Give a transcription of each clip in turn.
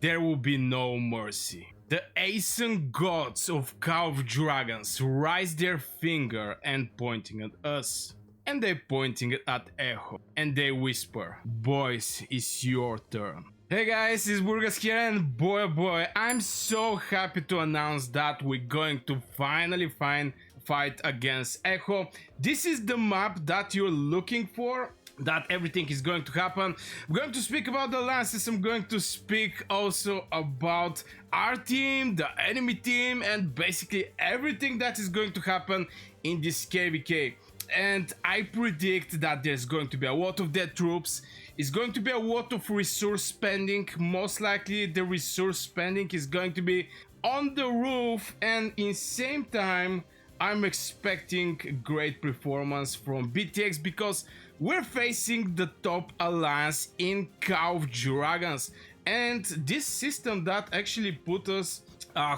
there will be no mercy. The ancient gods of Call of Dragons raise their finger and pointing at us. And they pointing at Echo. And they whisper, boys, it's your turn. Hey guys, it's Burgas here, and boy oh boy, I'm so happy to announce that we're going to finally fight against Echo. This is the map that you're looking for, that everything is going to happen. I'm going to speak about the lances, I'm going to speak also about our team, the enemy team, and basically everything that is going to happen in this KVK. And I predict that there's going to be a lot of dead troops. It's going to be a lot of resource spending. Most likely the resource spending is going to be on the roof, and in same time I'm expecting great performance from BTX because we're facing the top alliance in Call of Dragons, and this system that actually put us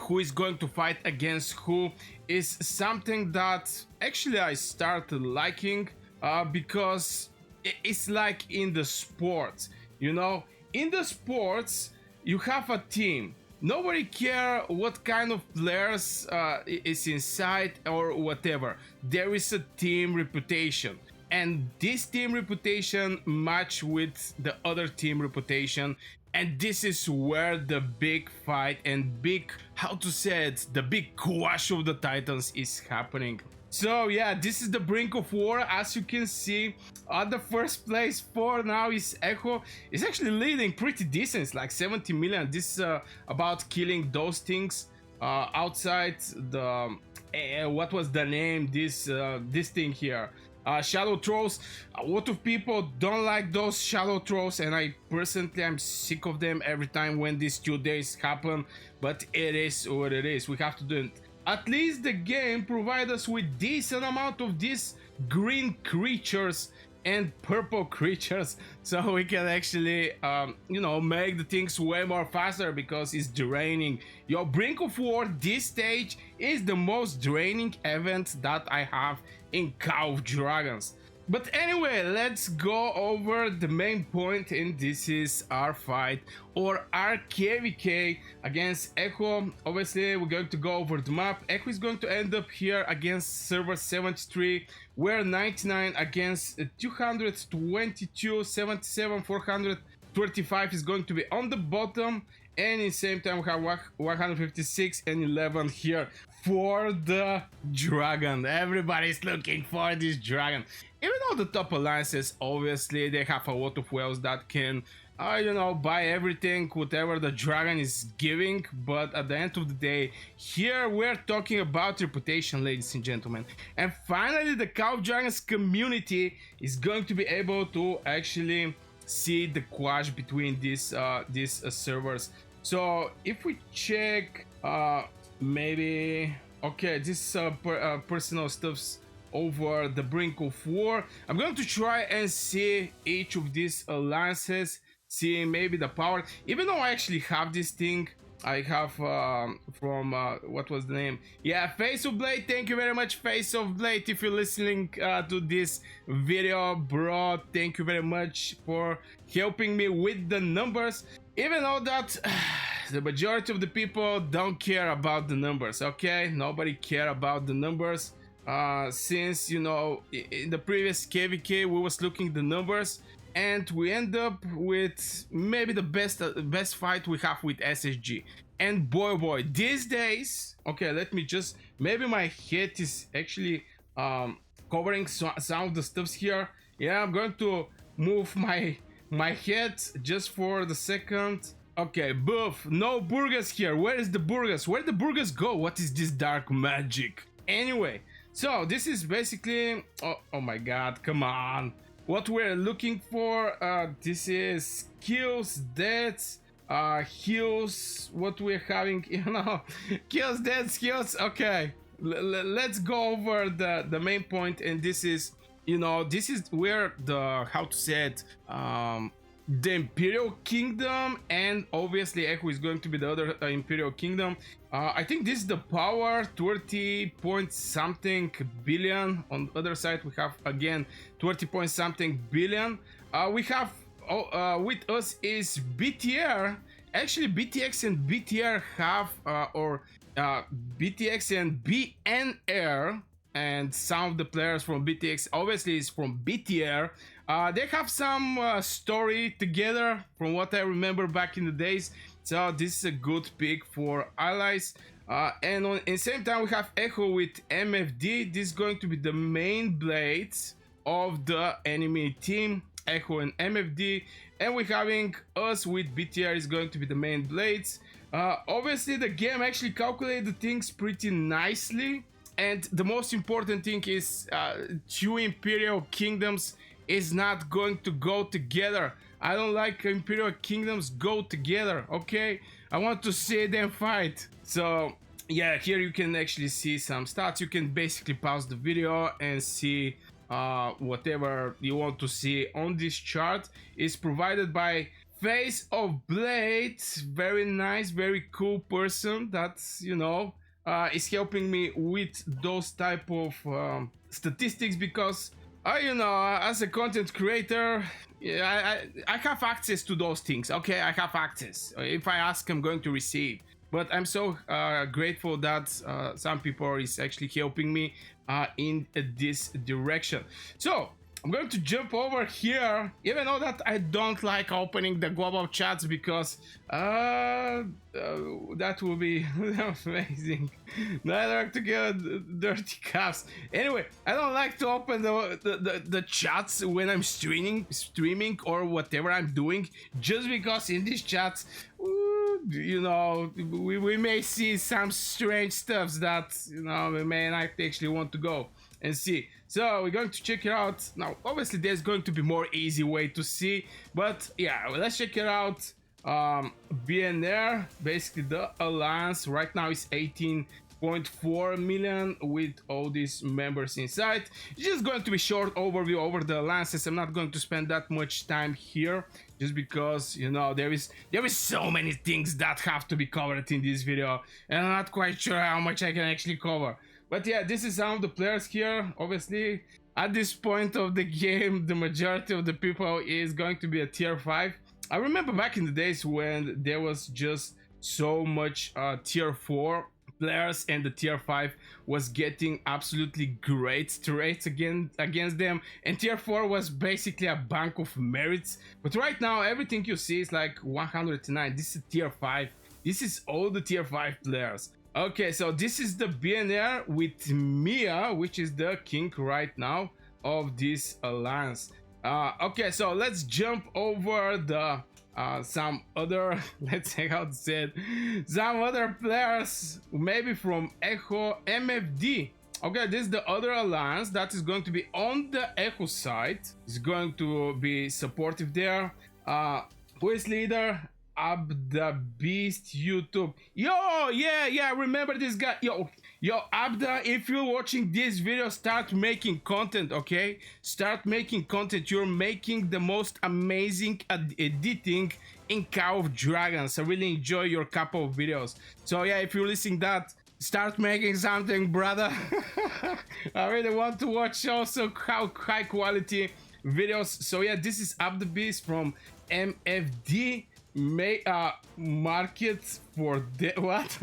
who is going to fight against who is something that actually I started liking because it's like in the sports, you know, in the sports you have a team. Nobody care what kind of players is inside or whatever. There is a team reputation, and this team reputation match with the other team reputation, and this is where the big fight and big, how to say it, the big clash of the titans is happening. So yeah, this is the Brink of War. As you can see, the first place for now is Echo. It's actually leading pretty decent. It's like 70 million. This is about killing those things outside the what was the name, this thing here, shadow trolls. A lot of people don't like those shadow trolls, and I personally am sick of them every time when these 2 days happen, but it is what it is. We have to do it. At least the game provides us with decent amount of these green creatures and purple creatures, so we can actually you know, make the things way more faster because it's draining. Your Brink of War, this stage is the most draining event that I have in Call of Dragons. But anyway, let's go over the main point, and this is our fight or our KVK against Echo. Obviously, we're going to go over the map. Echo is going to end up here against server 73, where 99 against 222, 77, 435 is going to be on the bottom, and in the same time we have 156 and 11 here for the dragon. Everybody's looking for this dragon. Even though the top alliances, obviously they have a lot of wells that can you know, buy everything, whatever the dragon is giving, but at the end of the day, here we're talking about reputation, ladies and gentlemen. And finally, the Call of Dragons community is going to be able to actually see the clash between these servers. So if we check maybe, okay, this personal stuffs over the Brink of War. I'm going to try and see each of these alliances, see maybe the power, even though I actually have this thing. I have from what was the name, yeah, Face of Blade. Thank you very much, Face of Blade, if you're listening to this video, bro. Thank you very much for helping me with the numbers, even though that the majority of the people don't care about the numbers. Okay, nobody care about the numbers. Since, you know, in the previous KVK we was looking the numbers, and we end up with maybe the best fight we have with SSG. And boy, these days, okay, let me just, maybe my head is actually covering some of the stuffs here. Yeah, I'm going to move my head just for the second. Okay, boof, no Burgas here. Where is the Burgas? Where did the Burgas go? What is this dark magic? Anyway, so this is basically, oh my god, come on. What we're looking for, this is kills, deaths, heals, what we're having, you know, kills, deaths, heals. Okay, let's go over the main point, and this is, you know, this is where the, how to say it, the Imperial Kingdom, and obviously Echo is going to be the other Imperial Kingdom. I think this is the power, 20 point something billion. On the other side we have again 20 point something billion. We have with us is BTR Actually, BTX and BTR have, BTX and B&R, and some of the players from BTX obviously is from BTR. They have some story together from what I remember back in the days. So this is a good pick for allies. And at the same time we have Echo with MFD. This is going to be the main blades of the enemy team, Echo and MFD. And we're having us with BTR is going to be the main blades. Obviously the game actually calculated things pretty nicely. And the most important thing is two Imperial Kingdoms is not going to go together. I don't like Imperial Kingdoms go together, okay? I want to see them fight. So yeah, here you can actually see some stats. You can basically pause the video and see whatever you want to see on this chart. Is provided by Face of Blades. Very nice, very cool person that's, you know, is helping me with those type of statistics, because you know, as a content creator, yeah, I have access to those things. Okay, I have access. If I ask, I'm going to receive. But I'm so grateful that some people is actually helping me in this direction. So I'm going to jump over here, even though that I don't like opening the global chats, because that will be amazing. Neither to get dirty cuffs. Anyway, I don't like to open the chats when I'm streaming or whatever I'm doing, just because in these chats, you know, we may see some strange stuff that, you know, we may not actually want to go and see. So we're going to check it out now. Obviously there's going to be more easy way to see, but yeah, well, let's check it out. B&R, basically the alliance right now is 18.4 million with all these members inside. It's just going to be short overview over the alliances. I'm not going to spend that much time here, just because, you know, there is so many things that have to be covered in this video, and I'm not quite sure how much I can actually cover. But yeah, this is some of the players here. Obviously, at this point of the game, the majority of the people is going to be a tier 5. I remember back in the days when there was just so much tier 4 players, and the tier 5 was getting absolutely great traits against them, and tier 4 was basically a bank of merits. But right now, everything you see is like 109. This is tier 5. This is all the tier 5 players. Okay, so this is the B&R with Mia, which is the king right now of this alliance. Okay, so let's jump over the some other, let's say how to say it, some other players, maybe from Echo MFD. Okay, this is the other alliance that is going to be on the Echo side. It's going to be supportive there. Who is leader? Abda Beast YouTube. Yo, yeah, remember this guy. Yo, Abda, if you're watching this video, start making content, okay? Start making content. You're making the most amazing editing in Call of Dragons. I really enjoy your couple of videos. So yeah, if you're listening that, start making something, brother. I really want to watch also how high quality videos. So yeah, this is Abda Beast from MFD. Markets for the what?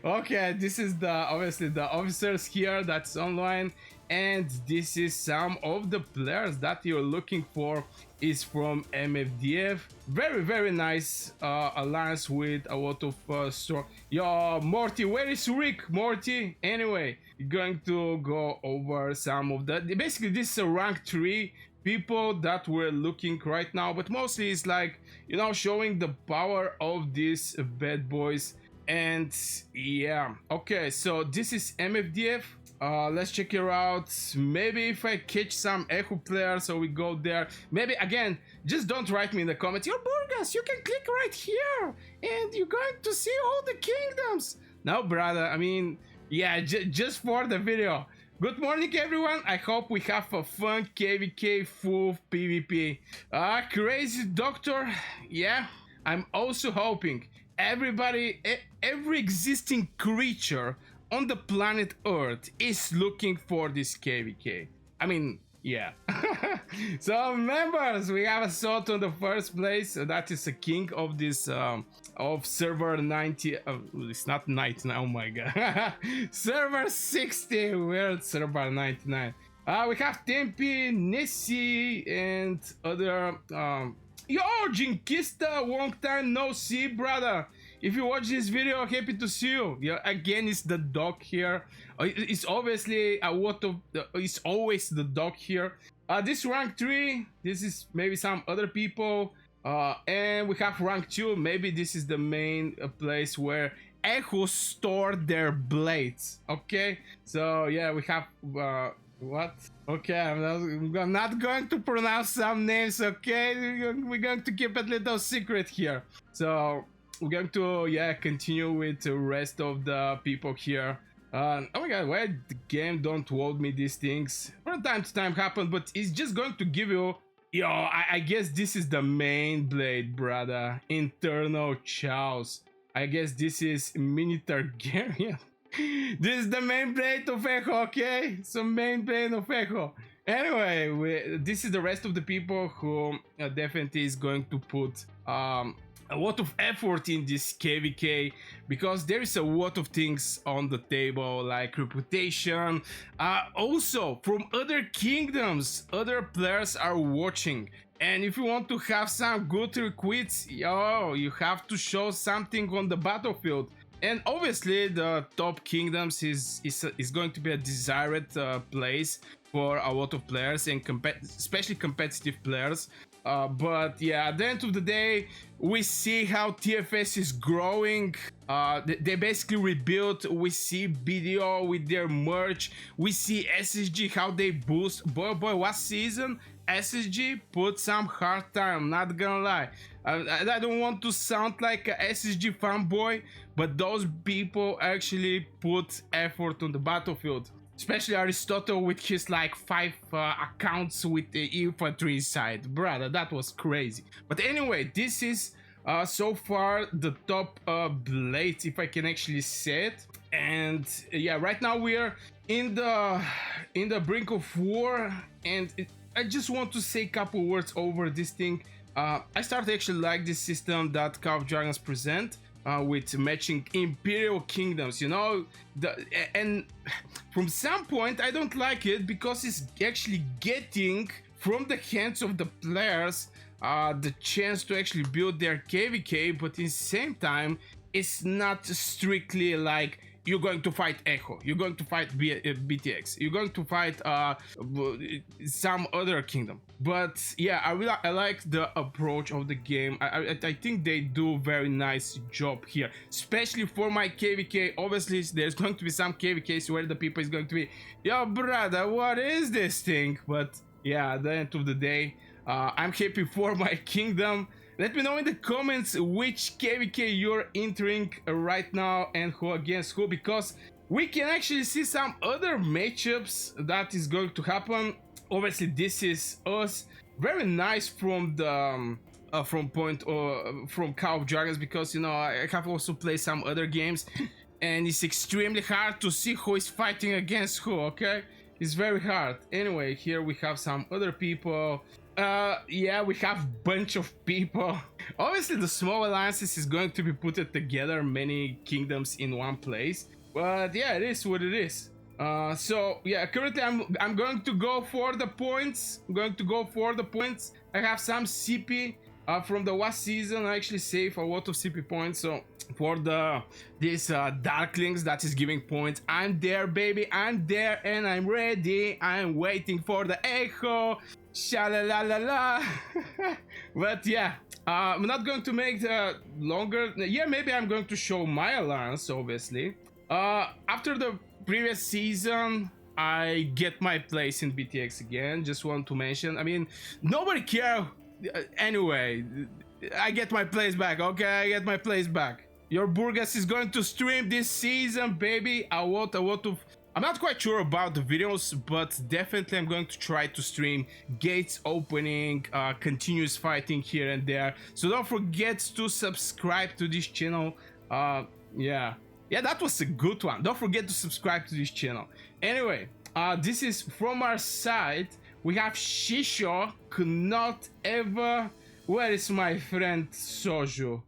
Okay, this is the obviously the officers here that's online, and this is some of the players that you're looking for is from MFDF. Very nice alliance with a lot of store. Yo, Morty, where is Rick? Morty, anyway, you're going to go over some of the, basically this is a rank 3 people that we're looking right now, but mostly it's like, you know, showing the power of these bad boys. And yeah, okay, so this is MFDF. Let's check it out. Maybe if I catch some Echo players, so we go there. Maybe again, just don't write me in the comments, you're Burgas, you can click right here and you're going to see all the kingdoms. No, brother, I mean, yeah, just for the video. Good morning, everyone. I hope we have a fun KVK full PvP. Crazy Doctor, yeah, I'm also hoping everybody, every existing creature on the planet Earth is looking for this KVK. I mean, Yeah. So members, we have a salt on the first place. That is a king of this of server 90. It's not 99. Oh my god. Server 60. We're at server 99. We have Tempe, Nessie, and other yo, Jinkista, long time no see, brother. If you watch this video, happy to see you. Yeah, again, it's the dog here. It's obviously a lot of. It's always the dog here. This rank 3. This is maybe some other people. And we have rank 2. Maybe this is the main place where Echo store their blades. Okay, so yeah, we have. What? Okay, I'm not going to pronounce some names. Okay, we're going to keep it a little secret here. So we're going to continue with the rest of the people here. Oh my god, why the game don't hold me these things? From time to time happen, but it's just going to give you. Yo, I guess this is the main blade, brother. Internal chows. I guess this is mini Targaryen. This is the main blade of Echo, okay? So main blade of Echo. Anyway, this is the rest of the people who definitely is going to put a lot of effort in this KVK, because there is a lot of things on the table, like reputation. Also, from other kingdoms, other players are watching. And if you want to have some good recruits, yo, you have to show something on the battlefield. And obviously, the top kingdoms is going to be a desired place for a lot of players, and especially competitive players. But yeah, at the end of the day, we see how TFS is growing. They basically rebuilt. We see BDO with their merch. We see SSG, how they boost. Boy, what season? SSG put some hard time, not gonna lie. I don't want to sound like a SSG fanboy, but those people actually put effort on the battlefield. Especially Aristotle with his like 5 accounts with the infantry side. Brother, that was crazy. But anyway, this is so far the top blades, if I can actually say it. And yeah, right now we are in the Brink of War, and I just want to say a couple words over this thing. I started actually like this system that Call of Dragons present. With matching imperial kingdoms, you know, and from some point I don't like it, because it's actually getting from the hands of the players the chance to actually build their KVK, but in the same time it's not strictly like you're going to fight Echo, you're going to fight BTX, you're going to fight some other kingdom. But yeah, I like the approach of the game. I think they do very nice job here, especially for my KVK. Obviously, there's going to be some KVKs where the people is going to be, yo, brother, what is this thing? But yeah, at the end of the day, I'm happy for my kingdom. Let me know in the comments which KVK you're entering right now and who against who, because we can actually see some other matchups that is going to happen. Obviously, this is us. Very nice from the from Call of Dragons, because you know I have also played some other games, and it's extremely hard to see who is fighting against who. Okay, it's very hard. Anyway, here we have some other people. Yeah, we have bunch of people. Obviously, the small alliances is going to be put together, many kingdoms in one place. But yeah, it is what it is. So yeah, currently I'm going to go for the points. I have some CP from the last season. I actually save a lot of CP points. So for this Darklings that is giving points, I'm there, baby. I'm there and I'm ready. I'm waiting for the Echo. Sha-la-la-la-la. But yeah, I'm not going to make the longer. Yeah, maybe I'm going to show my alliance, obviously. After the previous season, I get my place in BTX again. Just want to mention, I mean, nobody care. Anyway, I get my place back. Okay, I get my place back. Your Burgas is going to stream this season, baby. A lot of. I'm not quite sure about the videos, but definitely I'm going to try to stream gates opening, continuous fighting here and there. So don't forget to subscribe to this channel. Yeah, that was a good one. Don't forget to subscribe to this channel. Anyway, this is from our side. We have Shisho, could not ever. Where is my friend Soju?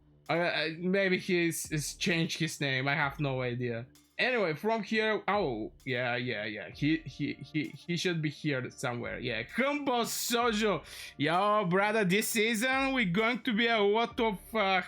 Maybe he's changed his name. I have no idea. Anyway, from here, oh yeah. He should be here somewhere. Yeah, Humble Sojo. Yo, brother, this season we're going to be a lot of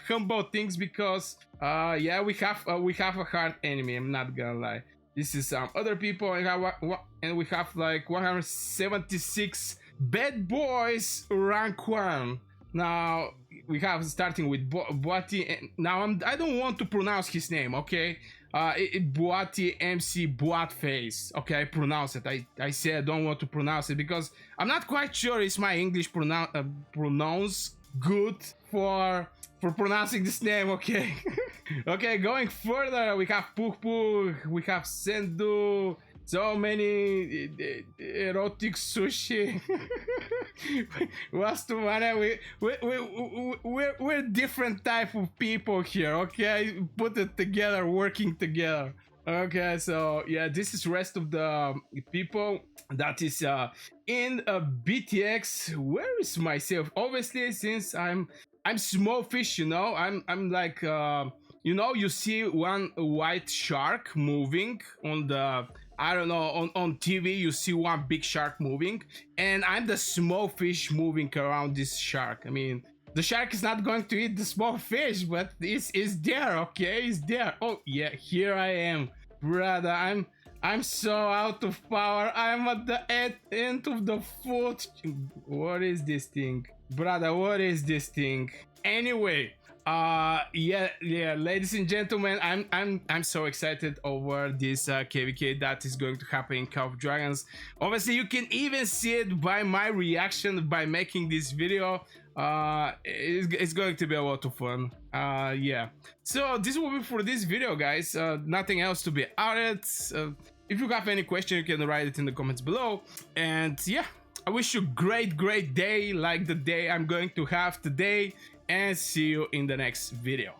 humble things because yeah, we have a hard enemy. I'm not gonna lie. This is some other people, and we have like 176 bad boys rank 1. Now we have starting with Boati, and now I don't want to pronounce his name, okay? Boati MC Boatface. Okay, I pronounce it. I say I don't want to pronounce it because I'm not quite sure it's my English pronounce good for pronouncing this name, okay? Okay, going further, we have Puk, we have Sendu, so many erotic sushi. We're different type of people here, okay? Put it together, working together. Okay, so yeah, this is rest of the people that is in BTX. Where is myself? Obviously, since I'm small fish, you know, I'm like you know, you see one white shark moving on the, I don't know, on TV you see one big shark moving, and I'm the small fish moving around this shark. I mean, the shark is not going to eat the small fish, but it's there, okay? It's there. Oh yeah, here I am, brother. I'm so out of power. I'm at the end of the foot. What is this thing, brother? What is this thing? Anyway, yeah, ladies and gentlemen, I'm so excited over this KVK that is going to happen in Call of Dragons. Obviously, you can even see it by my reaction by making this video. It's going to be a lot of fun. Yeah, so this will be for this video, guys. Nothing else to be added. If you have any question, you can write it in the comments below. And yeah, I wish you a great day like the day I'm going to have today, and see you in the next video.